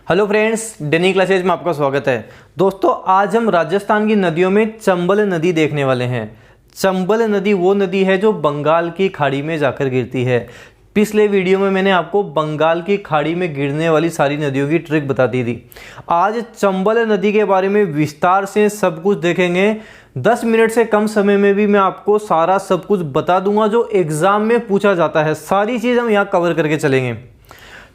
Hello friends, डेनी classes में आपका स्वागत है। दोस्तों, आज हम राजस्थान की नदियों में चंबल नदी देखने वाले हैं। चंबल नदी वो नदी है जो बंगाल की खाड़ी में जाकर गिरती है। पिछले वीडियो में मैंने आपको बंगाल की खाड़ी में गिरने वाली सारी नदियों की ट्रिक बता दी थी। आज चंबल नदी के बारे में विस्तार से सब कुछ देखेंगे। 10 मिनट से कम समय में भी मैं आपको सारा सब कुछ बता दूंगा जो एग्जाम में पूछा जाता है। सारी चीज़ हम यहाँ कवर करके चलेंगे।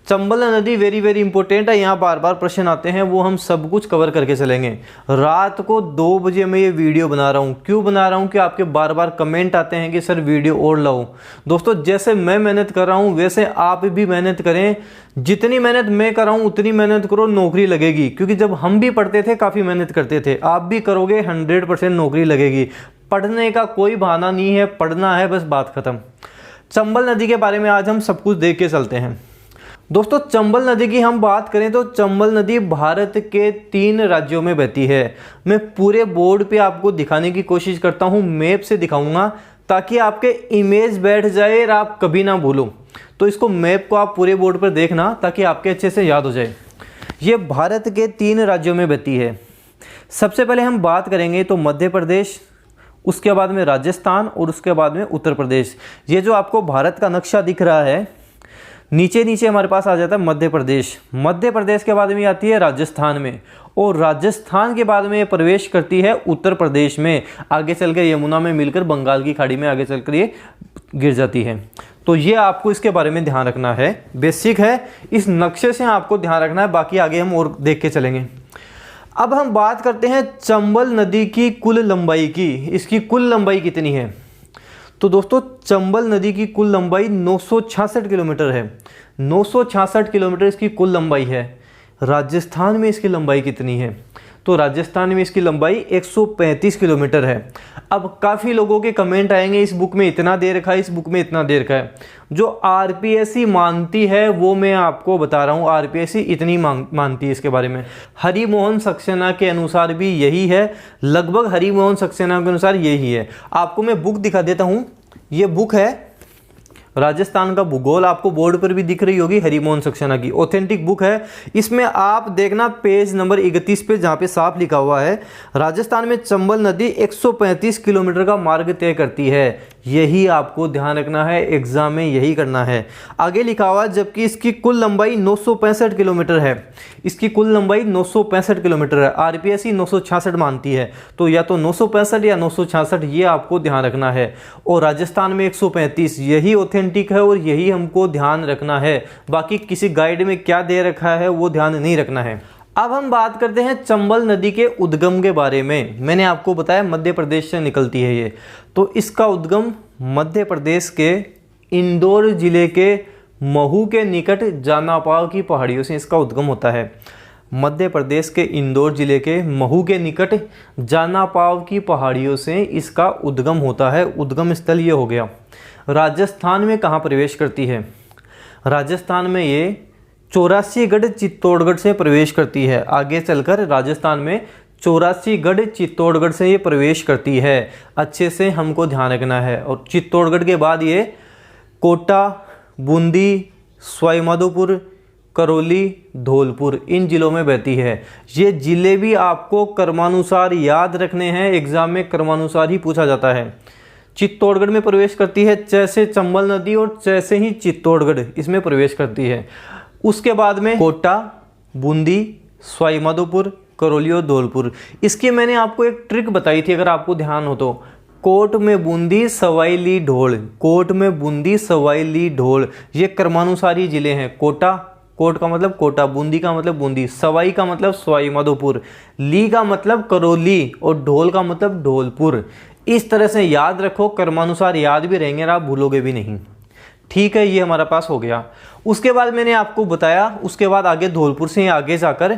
चंबल नदी वेरी इंपॉर्टेंट है, यहाँ बार बार प्रश्न आते हैं, वो हम सब कुछ कवर करके चलेंगे। रात को 2 बजे मैं ये वीडियो बना रहा हूँ। क्यों बना रहा हूँ कि आपके बार बार कमेंट आते हैं कि सर वीडियो और लाओ। दोस्तों, जैसे मैं मेहनत कर रहा हूँ वैसे आप भी मेहनत करें। जितनी मेहनत मैं कर रहा हूँ उतनी मेहनत करो, नौकरी लगेगी। क्योंकि जब हम भी पढ़ते थे काफ़ी मेहनत करते थे, आप भी करोगे 100% नौकरी लगेगी। पढ़ने का कोई बहाना नहीं है, पढ़ना है बस, बात खत्म। चंबल नदी के बारे में आज हम सब कुछ देख के चलते हैं। दोस्तों, चंबल नदी की हम बात करें तो चंबल नदी भारत के 3 राज्यों में बहती है। मैं पूरे बोर्ड पे आपको दिखाने की कोशिश करता हूँ, मैप से दिखाऊंगा ताकि आपके इमेज बैठ जाए और आप कभी ना भूलो। तो इसको मैप को आप पूरे बोर्ड पर देखना ताकि आपके अच्छे से याद हो जाए। ये भारत के 3 राज्यों में बहती है। सबसे पहले हम बात करेंगे तो मध्य प्रदेश, उसके बाद में राजस्थान और उसके बाद में उत्तर प्रदेश। ये जो आपको भारत का नक्शा दिख रहा है, नीचे नीचे हमारे पास आ जाता है मध्य प्रदेश। मध्य प्रदेश के बाद में आती है राजस्थान में, और राजस्थान के बाद में ये प्रवेश करती है उत्तर प्रदेश में। आगे चल के यमुना में मिलकर बंगाल की खाड़ी में आगे चलकर ये गिर जाती है। तो ये आपको इसके बारे में ध्यान रखना है, बेसिक है, इस नक्शे से आपको ध्यान रखना है। बाकी आगे हम और देख के चलेंगे। अब हम बात करते हैं चंबल नदी की कुल लंबाई की। इसकी कुल लंबाई कितनी है? तो दोस्तों, चंबल नदी की कुल लंबाई 966 किलोमीटर है। 966 किलोमीटर इसकी कुल लंबाई है। राजस्थान में इसकी लंबाई कितनी है? तो राजस्थान में इसकी लंबाई 135 किलोमीटर है। अब काफ़ी लोगों के कमेंट आएंगे, इस बुक में इतना दे रखा है, इस बुक में इतना दे रखा है। जो आरपीएससी मानती है वो मैं आपको बता रहा हूँ, आरपीएससी इतनी मानती है इसके बारे में। हरिमोहन सक्सेना के अनुसार भी यही है, लगभग हरिमोहन सक्सेना के अनुसार यही है। आपको मैं बुक दिखा देता हूँ। ये बुक है राजस्थान का भूगोल, आपको बोर्ड पर भी दिख रही होगी, हरिमोहन सक्सेना की ऑथेंटिक बुक है। इसमें आप देखना पेज नंबर 31 पे, जहाँ पे साफ लिखा हुआ है राजस्थान में चंबल नदी 135 किलोमीटर का मार्ग तय करती है। यही आपको ध्यान रखना है, एग्जाम में यही करना है। आगे लिखा हुआ, जबकि इसकी कुल लंबाई 965 किलोमीटर है। इसकी कुल लंबाई 965 किलोमीटर है। आरपीएससी 966 मानती है, तो या तो 965 या 966, ये आपको ध्यान रखना है। और राजस्थान में 135, यही ऑथेंटिक है और यही हमको ध्यान रखना है। बाकी किसी गाइड में क्या दे रखा है वो ध्यान नहीं रखना है। अब हम बात करते हैं चंबल नदी के उद्गम के बारे में। मैंने आपको बताया मध्य प्रदेश से निकलती है ये, तो इसका उद्गम मध्य प्रदेश के इंदौर जिले के महू के निकट जानापाव की पहाड़ियों से इसका उद्गम होता है। मध्य प्रदेश के इंदौर जिले के महू के निकट जानापाव की पहाड़ियों से इसका उद्गम होता है। उद्गम स्थल ये हो गया। राजस्थान में कहाँ प्रवेश करती है? राजस्थान में ये 84गढ़ चित्तौड़गढ़ से प्रवेश करती है। आगे चलकर राजस्थान में 84गढ़ चित्तौड़गढ़ से ये प्रवेश करती है। अच्छे से हमको ध्यान रखना है। और चित्तौड़गढ़ के बाद ये कोटा, बूंदी, सवाईमाधोपुर, करौली, धौलपुर, इन जिलों में बहती है। ये जिले भी आपको क्रमानुसार याद रखने हैं, एग्जाम में क्रमानुसार ही पूछा जाता है। चित्तौड़गढ़ में प्रवेश करती है जैसे चंबल नदी, और जैसे ही चित्तौड़गढ़ इसमें प्रवेश करती है। उसके बाद में कोटा, बूंदी, सवाईमाधोपुर, करौली और धौलपुर। इसकी मैंने आपको एक ट्रिक बताई थी, अगर आपको ध्यान हो तो। कोट में बूंदी, सवाई ली ढोल, कोट में बूंदी, सवाई ली ढोल, ये क्रमानुसारी जिले हैं। कोटा, कोट का मतलब कोटा, बूंदी का मतलब बूंदी, सवाई का मतलब सवाईमाधोपुर, ली का मतलब करौली और ढोल का मतलब धौलपुर। इस तरह से याद रखो, क्रमानुसार याद भी रहेंगे और आप भूलोगे भी नहीं। ठीक है, ये हमारा पास हो गया। उसके बाद मैंने आपको बताया, उसके बाद आगे धौलपुर से आगे जाकर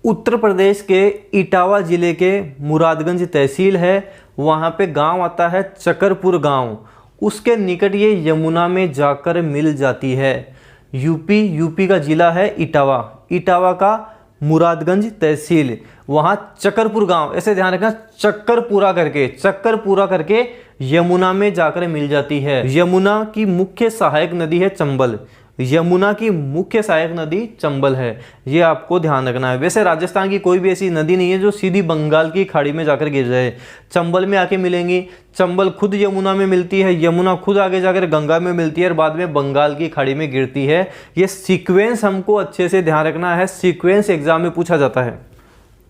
उत्तर प्रदेश के इटावा जिले के मुरादगंज तहसील है, वहाँ पे गांव आता है चकरपुर गांव। उसके निकट ये यमुना में जाकर मिल जाती है। यूपी का जिला है इटावा, इटावा का मुरादगंज तहसील, वहाँ चकरपुर गांव, ऐसे ध्यान रखना, चक्करपूरा करके यमुना में जाकर मिल जाती है। यमुना की मुख्य सहायक नदी है चंबल। यमुना की मुख्य सहायक नदी चंबल है, ये आपको ध्यान रखना है। वैसे राजस्थान की कोई भी ऐसी नदी नहीं है जो सीधी बंगाल की खाड़ी में जाकर गिर जाए, चंबल में आके मिलेंगी। चंबल खुद यमुना में मिलती है, यमुना खुद आगे जाकर गंगा में मिलती है और बाद में बंगाल की खाड़ी में गिरती है। ये सीक्वेंस हमको अच्छे से ध्यान रखना है, सीक्वेंस एग्जाम में पूछा जाता है।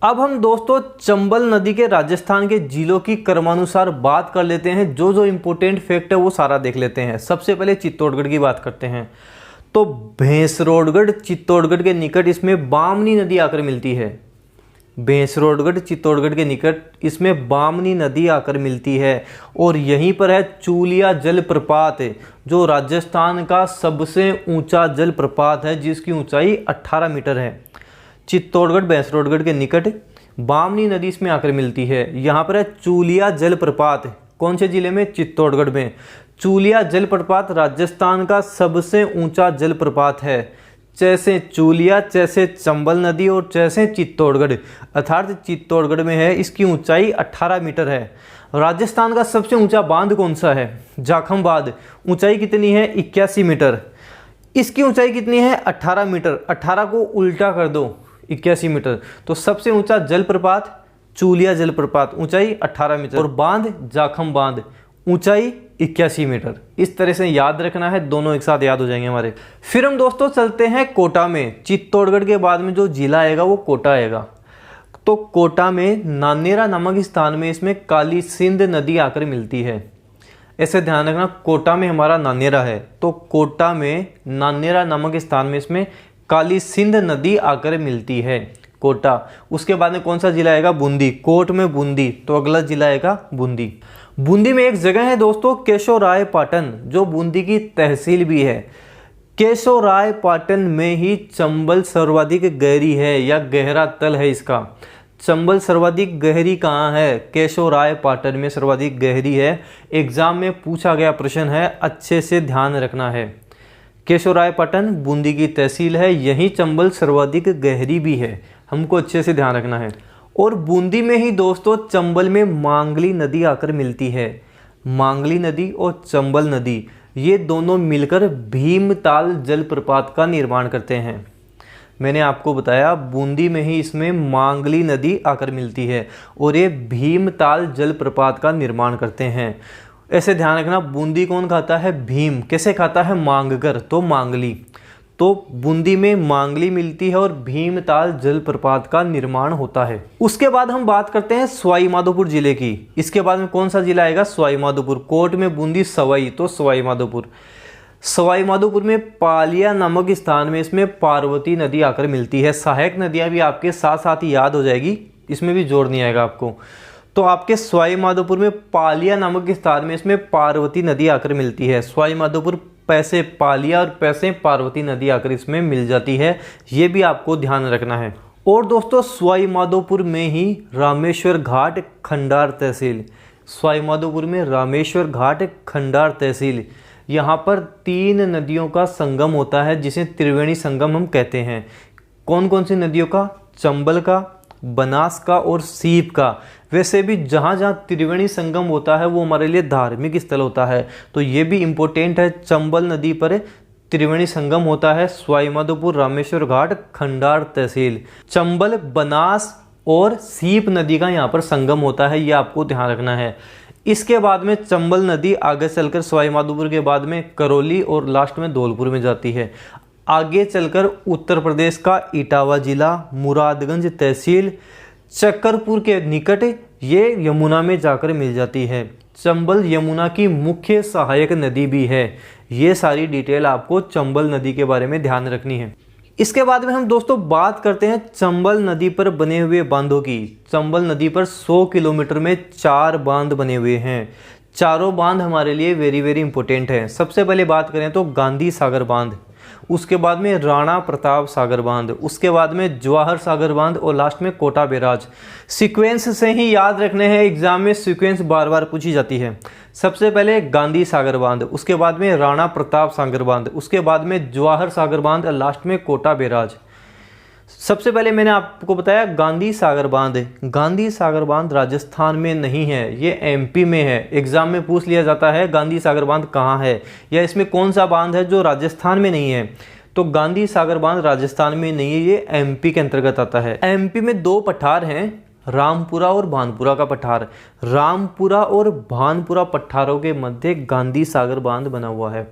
अब हम दोस्तों चंबल नदी के राजस्थान के जिलों की क्रमानुसार बात कर लेते हैं। जो जो इंपॉर्टेंट फैक्ट है वो सारा देख लेते हैं। सबसे पहले चित्तौड़गढ़ की बात करते हैं। तो भैंसरोडगढ़ चित्तौड़गढ़ के निकट इसमें बामनी नदी आकर मिलती है। भैंसरोडगढ़ चित्तौड़गढ़ के निकट इसमें बामनी नदी आकर मिलती है। और यहीं पर है चूलिया जलप्रपात, जो राजस्थान का सबसे ऊंचा जलप्रपात है, जिसकी ऊंचाई 18 मीटर है। चित्तौड़गढ़ भैंसरोडगढ़ के निकट बामनी नदी इसमें आकर मिलती है। यहाँ पर है चूलिया जलप्रपात, कौन से जिले में? चित्तौड़गढ़ में। चूलिया जलप्रपात राजस्थान का सबसे ऊंचा जलप्रपात है। जैसे चूलिया, जैसे चंबल नदी और जैसे चित्तौड़गढ़, अर्थात चित्तौड़गढ़ में है, इसकी ऊंचाई 18 मीटर है। राजस्थान का सबसे ऊंचा बांध कौन सा है? जाखम बांध, ऊंचाई कितनी है? 81 मीटर। इसकी ऊंचाई कितनी है? 18 मीटर। 18 को उल्टा कर दो, 81 मीटर। तो सबसे ऊंचा जलप्रपात चूलिया जलप्रपात, ऊंचाई 18 मीटर, और बांध जाखम बांध, ऊंचाई 81 मीटर। इस तरह से याद रखना है, दोनों एक साथ याद हो जाएंगे हमारे। फिर हम दोस्तों चलते हैं कोटा में। चित्तौड़गढ़ के बाद में जो जिला आएगा वो कोटा आएगा। तो कोटा में नानेरा नामक स्थान में इसमें काली सिंध नदी आकर मिलती है। ऐसे ध्यान रखना, कोटा में हमारा नानेरा है, तो कोटा में नानेरा नामक स्थान में इसमें काली सिंध नदी आकर मिलती है, कोटा। उसके बाद में कौन सा जिला आएगा? बूंदी। कोट में बूंदी, तो अगला जिला आएगा बूंदी। बूंदी में एक जगह है दोस्तों केशोरायपाटन, जो बूंदी की तहसील भी है। केशोरायपाटन में ही चंबल सर्वाधिक गहरी है, या गहरा तल है इसका। चंबल सर्वाधिक गहरी कहाँ है? केशोरायपाटन में सर्वाधिक गहरी है। एग्जाम में पूछा गया प्रश्न है, अच्छे से ध्यान रखना है। केशोरायपाटन बूंदी की तहसील है, यही चंबल सर्वाधिक गहरी भी है, हमको अच्छे से ध्यान रखना है। और बूंदी में ही दोस्तों चंबल में मांगली नदी आकर मिलती है। मांगली नदी और चंबल नदी, ये दोनों मिलकर भीमताल जलप्रपात का निर्माण करते हैं। मैंने आपको बताया बूंदी में ही इसमें मांगली नदी आकर मिलती है और ये भीमताल जलप्रपात का निर्माण करते हैं। ऐसे ध्यान रखना, बूंदी कौन खाता है? भीम। कैसे खाता है? मांगकर, तो मांगली। तो बूंदी में मांगली मिलती है और भीमताल जलप्रपात का निर्माण होता है। उसके बाद हम बात करते हैं सवाई माधोपुर जिले की। इसके बाद में कौन सा जिला आएगा? सवाई माधोपुर। कोट में बूंदी, सवाई, तो सवाई माधोपुर। सवाई माधोपुर में पालिया नामक स्थान में इसमें पार्वती नदी आकर मिलती है। सहायक नदियां भी आपके साथ साथ ही याद हो जाएगी, इसमें भी जोड़ नहीं आएगा आपको। तो आपके सवाई माधोपुर में पालिया नामक स्थान में इसमें पार्वती नदी आकर मिलती है। सवाई माधोपुर पैसे पालिया और पैसे पार्वती नदी आकर इसमें मिल जाती है, ये भी आपको ध्यान रखना है। और दोस्तों सवाई माधोपुर में ही रामेश्वर घाट खंडार तहसील। सवाई माधोपुर में रामेश्वर घाट खंडार तहसील, यहाँ पर 3 नदियों का संगम होता है, जिसे त्रिवेणी संगम हम कहते हैं। कौन कौन सी नदियों का? चंबल का, बनास का और सीप का। वैसे भी जहाँ जहाँ त्रिवेणी संगम होता है वो हमारे लिए धार्मिक स्थल होता है, तो ये भी इम्पोर्टेंट है। चंबल नदी पर त्रिवेणी संगम होता है, सवाई माधोपुर रामेश्वर घाट खंडार तहसील। चंबल, बनास और सीप नदी का यहाँ पर संगम होता है, ये आपको ध्यान रखना है। इसके बाद में चंबल नदी आगे चलकर सवाई माधोपुर के बाद में करौली और लास्ट में धौलपुर में जाती है। आगे चलकर उत्तर प्रदेश का इटावा जिला, मुरादगंज तहसील, चक्करपुर के निकट ये यमुना में जाकर मिल जाती है। चंबल यमुना की मुख्य सहायक नदी भी है। ये सारी डिटेल आपको चंबल नदी के बारे में ध्यान रखनी है। इसके बाद में हम दोस्तों बात करते हैं चंबल नदी पर बने हुए बांधों की। चंबल नदी पर 100 किलोमीटर में 4 बांध बने हुए हैं। चारों बांध हमारे लिए वेरी वेरी इंपॉर्टेंट हैं। सबसे पहले बात करें तो गांधी सागर बांध, उसके बाद में राणा प्रताप सागर बांध, उसके बाद में जवाहर सागर बांध और लास्ट में कोटा बैराज। सीक्वेंस से ही याद रखने हैं, एग्जाम में सीक्वेंस बार बार पूछी जाती है। सबसे पहले गांधी सागर बांध, उसके बाद में राणा प्रताप सागर बांध, उसके बाद में जवाहर सागर बांध और लास्ट में कोटा बैराज। सबसे पहले मैंने आपको बताया गांधी सागर बांध। गांधी सागर बांध राजस्थान में नहीं है, ये एमपी में है। एग्जाम में पूछ लिया जाता है गांधी सागर बांध कहाँ है या इसमें कौन सा बांध है जो राजस्थान में नहीं है। तो गांधी सागर बांध राजस्थान में नहीं है, ये एमपी के अंतर्गत आता है। एमपी में दो पठार हैं, रामपुरा और भानपुरा का पठार। रामपुरा और भानपुरा पठारों के मध्य गांधी सागर बांध बना हुआ है।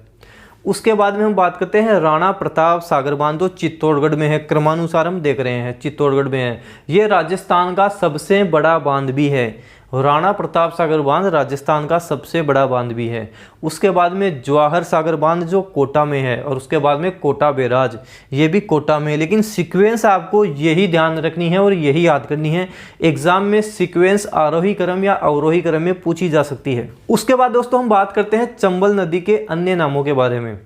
उसके बाद में हम बात करते हैं राणा प्रताप सागर बांध, जो चित्तौड़गढ़ में है। क्रमानुसार हम देख रहे हैं चित्तौड़गढ़ में है। ये राजस्थान का सबसे बड़ा बांध भी है। राणा प्रताप सागर बांध राजस्थान का सबसे बड़ा बांध भी है। उसके बाद में जवाहर सागर बांध जो कोटा में है, और उसके बाद में कोटा बैराज, ये भी कोटा में है। लेकिन सीक्वेंस आपको यही ध्यान रखनी है और यही याद करनी है। एग्जाम में सीक्वेंस आरोही क्रम या अवरोही क्रम में पूछी जा सकती है। उसके बाद दोस्तों हम बात करते हैं चंबल नदी के अन्य नामों के बारे में।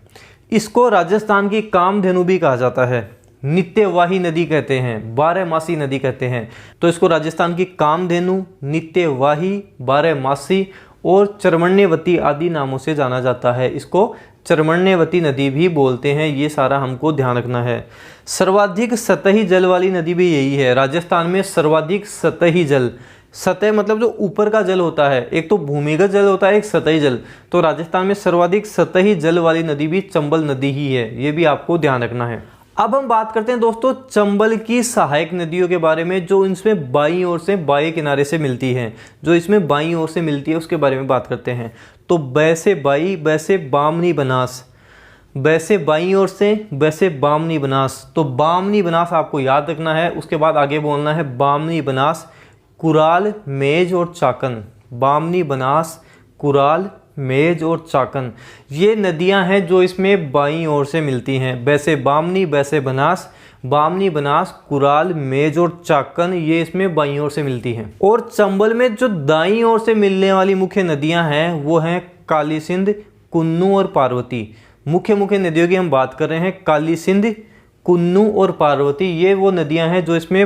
इसको राजस्थान की कामधेनु भी कहा जाता है, नित्यवाही नदी कहते हैं, बारहमासी नदी कहते हैं। तो इसको राजस्थान की कामधेनु, नित्यवाही, बारहमासी और चर्मण्यवती आदि नामों से जाना जाता है। इसको चर्मण्यवती नदी भी बोलते हैं, ये सारा हमको ध्यान रखना है। सर्वाधिक सतही जल वाली नदी भी यही है। राजस्थान में सर्वाधिक सतही जल, सतह मतलब जो ऊपर का जल होता है, एक तो भूमिगत जल होता है, एक सतही जल। तो राजस्थान में सर्वाधिक सतही जल वाली नदी भी चंबल नदी ही है, ये भी आपको ध्यान रखना है। अब हम बात करते हैं दोस्तों चंबल की सहायक नदियों के बारे में, जो इसमें बाईं ओर से, बाएं किनारे से मिलती हैं। जो इसमें बाईं ओर से मिलती है उसके बारे में बात करते हैं। तो बैसे बाई, बैसे बामनी बनास, बैसे बाईं ओर से, बैसे बामनी बनास। तो बामनी बनास आपको याद रखना है। उसके बाद आगे बोलना है बामनी बनास, कुराल, मेज और चाकन। बामनी बनास, कुराल, मेज और चाकन, ये नदियां हैं जो इसमें बाईं ओर से मिलती हैं। बैसे बामनी, बैसे बनास, बामनी बनास, कुराल, मेज और चाकन, ये इसमें बाईं ओर से मिलती हैं। और चंबल में जो दाईं ओर से मिलने वाली मुख्य नदियां हैं वो हैं काली सिंध, कुन्नू और पार्वती। मुख्य नदियों की हम बात कर रहे हैं। काली सिंध, कुन्नू और पार्वती, ये वो नदियां हैं जो इसमें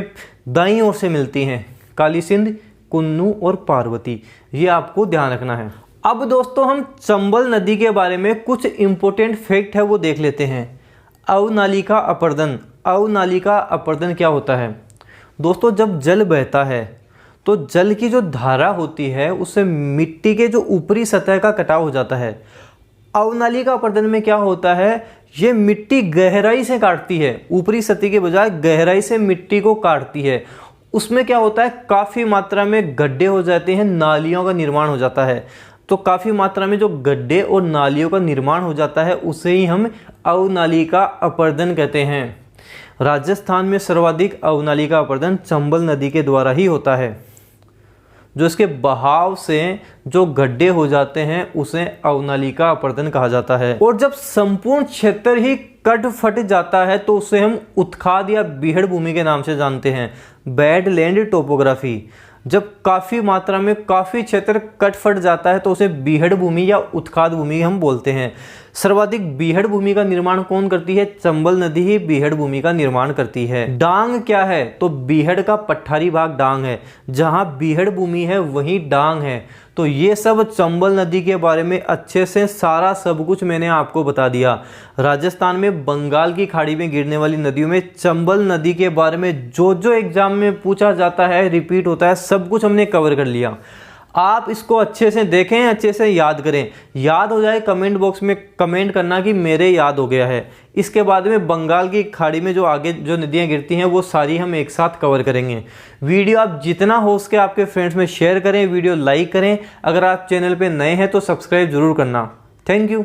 दाईं ओर से मिलती हैं। काली सिंध, कुन्नू और पार्वती, ये आपको ध्यान रखना है। अब दोस्तों हम चंबल नदी के बारे में कुछ इंपॉर्टेंट फैक्ट है वो देख लेते हैं। अवनालिका अपर्दन। अवनालिका अपर्दन क्या होता है दोस्तों? जब जल बहता है तो जल की जो धारा होती है उससे मिट्टी के जो ऊपरी सतह का कटाव हो जाता है। अवनालिका अपर्दन में क्या होता है, ये मिट्टी गहराई से काटती है, ऊपरी सतह के बजाय गहराई से मिट्टी को काटती है। उसमें क्या होता है, काफ़ी मात्रा में गड्ढे हो जाते हैं, नालियों का निर्माण हो जाता है। तो काफ़ी मात्रा में जो गड्ढे और नालियों का निर्माण हो जाता है उसे ही हम अवनालिका अपर्दन कहते हैं। राजस्थान में सर्वाधिक अवनालिका अपर्दन चंबल नदी के द्वारा ही होता है। जो इसके बहाव से जो गड्ढे हो जाते हैं उसे अवनालिका अपर्दन कहा जाता है। और जब संपूर्ण क्षेत्र ही कट फट जाता है तो उसे हम उत्खाद या बीहड़ भूमि के नाम से जानते हैं, बैडलैंड टोपोग्राफी। जब काफ़ी मात्रा में काफ़ी क्षेत्र कट फट जाता है तो उसे बीहड़ भूमि या उत्खाद भूमि हम बोलते हैं। सर्वाधिक बीहड़ भूमि का निर्माण कौन करती है? चंबल नदी ही बीहड़ भूमि का निर्माण करती है। डांग क्या है? तो बीहड़ का पठारी भाग डांग है। जहां बीहड़ भूमि है वहीं डांग है। तो ये सब चंबल नदी के बारे में अच्छे से सारा सब कुछ मैंने आपको बता दिया। राजस्थान में बंगाल की खाड़ी में गिरने वाली नदियों में चंबल नदी के बारे में जो जो एग्जाम में पूछा जाता है, रिपीट होता है, सब कुछ हमने कवर कर लिया। आप इसको अच्छे से देखें, अच्छे से याद करें। याद हो जाए कमेंट बॉक्स में कमेंट करना कि मेरे याद हो गया है। इसके बाद में बंगाल की खाड़ी में जो आगे जो नदियां गिरती हैं वो सारी हम एक साथ कवर करेंगे। वीडियो आप जितना हो सके आपके फ्रेंड्स में शेयर करें, वीडियो लाइक करें। अगर आप चैनल पे नए हैं तो सब्सक्राइब जरूर करना। Thank you.